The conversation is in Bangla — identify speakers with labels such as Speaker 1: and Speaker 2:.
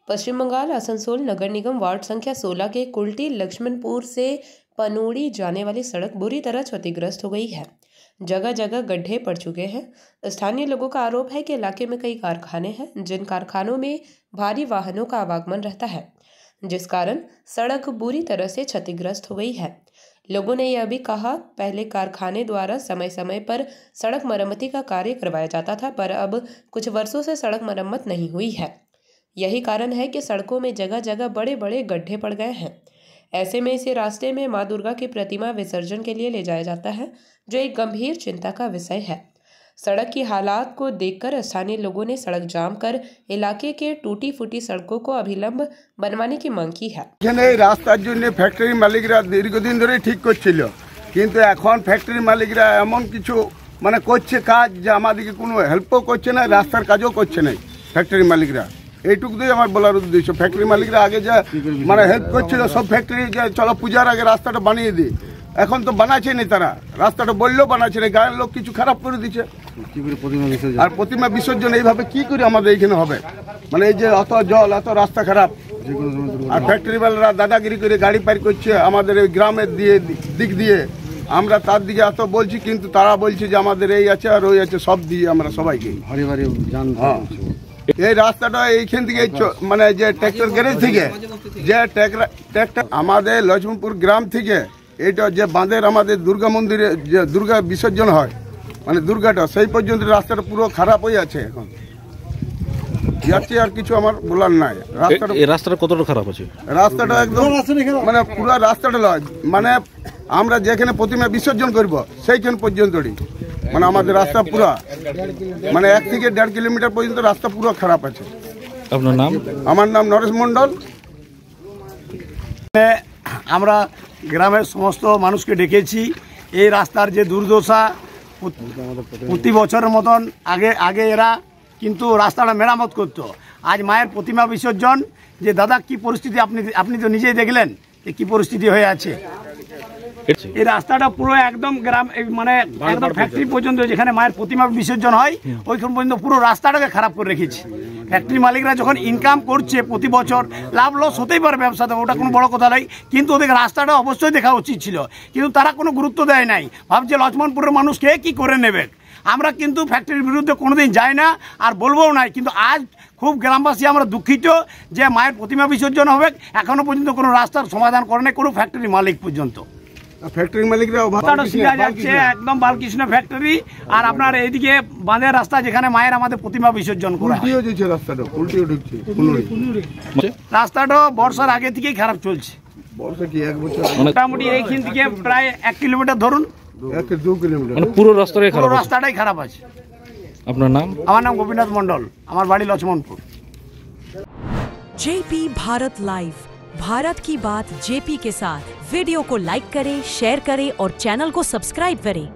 Speaker 1: पश्चिम बंगाल आसनसोल नगर निगम वार्ड संख्या 16 के कुल्टी लक्ष्मणपुर से पनोड़ी जाने वाली सड़क बुरी तरह क्षतिग्रस्त हो गई है। जगह जगह गड्ढे पड़ चुके हैं। स्थानीय लोगों का आरोप है कि इलाके में कई कारखाने हैं, जिन कारखानों में भारी वाहनों का आवागमन रहता है, जिस कारण सड़क बुरी तरह से क्षतिग्रस्त हो गई है। लोगों ने यह भी कहा, पहले कारखाने द्वारा समय समय पर सड़क मरम्मती का कार्य करवाया जाता था, पर अब कुछ वर्षों से सड़क मरम्मत नहीं हुई है। यही कारण है कि सड़कों में जगह जगह बड़े बड़े गड्ढे पड़ गए हैं। ऐसे में इसे रास्ते में मां दुर्गा की प्रतिमा विसर्जन के लिए ले जाया जाता है, जो एक गंभीर चिंता का विषय है। सड़क की हालात को देखकर स्थानीय लोगों ने सड़क जाम कर इलाके के टूटी फूटी सड़कों को अभिलंब बनवाने की मांग की है।
Speaker 2: रास्तार जन्य फैक्टरी मालिकरा दीर्घदिन धरे ठीक करछिलो, किन्तु एखन फैक्टरी मालिकरा एमन किछु माने करछे काज जे आमादेरके कोनो हेल्पও करছে না, রাস্তার কাজও করছে না फैक्टरी मालिकरा। এইটুকুই আমার বলার উদ্দেশ্য। ফ্যাক্টরি মালিকরা আগে যে মানে হেল্প করছিল সব ফ্যাক্টরি যে চলো পূজার আগে রাস্তাটা বানিয়ে দিই, এখন তো বানাচ্ছে না, তারা রাস্তাটা বললেও বানাচ্ছে না, গায়ের লোক কিছু খারাপ করে দিচ্ছে। আর প্রতিমা বিসর্জন এইভাবে কি করে আমাদের এইখানে হবে? মানে এই যে অত জল, এত রাস্তা খারাপ, আর ফ্যাক্টরিওয়ালারা দাদাগিরি করে গাড়ি পার করছে আমাদের এই গ্রামের দিক দিয়ে। আমরা তার দিকে এত বলছি, কিন্তু তারা বলছে যে আমাদের এই আছে আর ওই আছে, সব দিয়ে আমরা সবাইকে এই রাস্তাটা এইখান থেকে মানে যে ট্রাক্টর গ্যারেজ থেকে যে ট্রাক্টর আমাদের লক্ষ্মণপুর গ্রাম থেকে এইটা যে বাঁধের আমাদের দুর্গা মন্দিরে যে দুর্গা বিসর্জন হয়, মানে দুর্গাটা সেই পর্যন্ত রাস্তাটা পুরো খারাপ হয়ে আছে। এখন যাচ্ছে, আর কিছু আমার বলার নাই। রাস্তাটা কতটা খারাপ আছে? রাস্তাটা একদম মানে পুরো রাস্তাটা নয়, মানে আমরা যেখানে প্রতিমা বিসর্জন করব সেইখান পর্যন্তই মানে আমাদের রাস্তা পুরো মানে 1 থেকে 1.5 কিলোমিটার পর্যন্ত রাস্তা পুরো খারাপ আছে।
Speaker 3: আপনার নাম?
Speaker 2: আমার নাম নরেশ মন্ডল।
Speaker 4: আমরা গ্রামের সমস্ত মানুষকে ডেকেছি। এই রাস্তার যে দুর্দশা, প্রতি বছরের মতন আগে এরা কিন্তু রাস্তাটা মেরামত করতো। আজ মায়ের প্রতিমা বিসর্জন, যে দাদা কি পরিস্থিতি আপনি তো নিজেই দেখলেন যে কি পরিস্থিতি হয়ে আছে। এই রাস্তাটা পুরো একদম গ্রাম মানে একদম ফ্যাক্টরি পর্যন্ত যেখানে মায়ের প্রতিমা বিসর্জন হয় ওইখান পর্যন্ত পুরো রাস্তাটাকে খারাপ করে রেখেছি। ফ্যাক্টরি মালিকরা যখন ইনকাম করছে প্রতি বছর, লাভ লস হতেই পারে ব্যবসাতে, ওটা কোনো বড় কথা নয়, কিন্তু ওদের রাস্তাটা অবশ্যই দেখা উচিত ছিল, কিন্তু তারা কোনো গুরুত্ব দেয় নাই। ভাবছে লক্ষ্মণপুরের মানুষকে কি করে নেবে। আমরা কিন্তু ফ্যাক্টরির বিরুদ্ধে কোনোদিন যাই না আর বলবও নাই, কিন্তু আজ খুব গ্রামবাসী আমরা দুঃখিত যে মায়ের প্রতিমা বিসর্জন হবে, এখনো পর্যন্ত কোনো রাস্তার সমাধান করে নাই কোনো ফ্যাক্টরি মালিক পর্যন্ত।
Speaker 2: ফ্যাক্টরি মালিকরা
Speaker 4: যাচ্ছে একদম বালকৃষ্ণ ফ্যাক্টরি, আর আপনার এইদিকে বাঁধের রাস্তা যেখানে মায়ের আমাদের প্রতিমা বিসর্জন করা রাস্তাটা বর্ষার আগে থেকেই খারাপ চলছে। মোটামুটি এইখান থেকে প্রায় 1 কিলোমিটার ধরুন,
Speaker 2: 1-2 কিলোমিটার
Speaker 3: পুরো রাস্তাটাই
Speaker 4: খারাপ আছে।
Speaker 3: আপনার নাম?
Speaker 4: আমার নাম গোপীনাথ মন্ডল, আমার বাড়ি লক্ষ্মণপুর।
Speaker 5: जेपी भारत लाइव, भारत की बात जेपी के साथ। वीडियो को लाइक करें, शेयर करें और चैनल को सब्सक्राइब करें।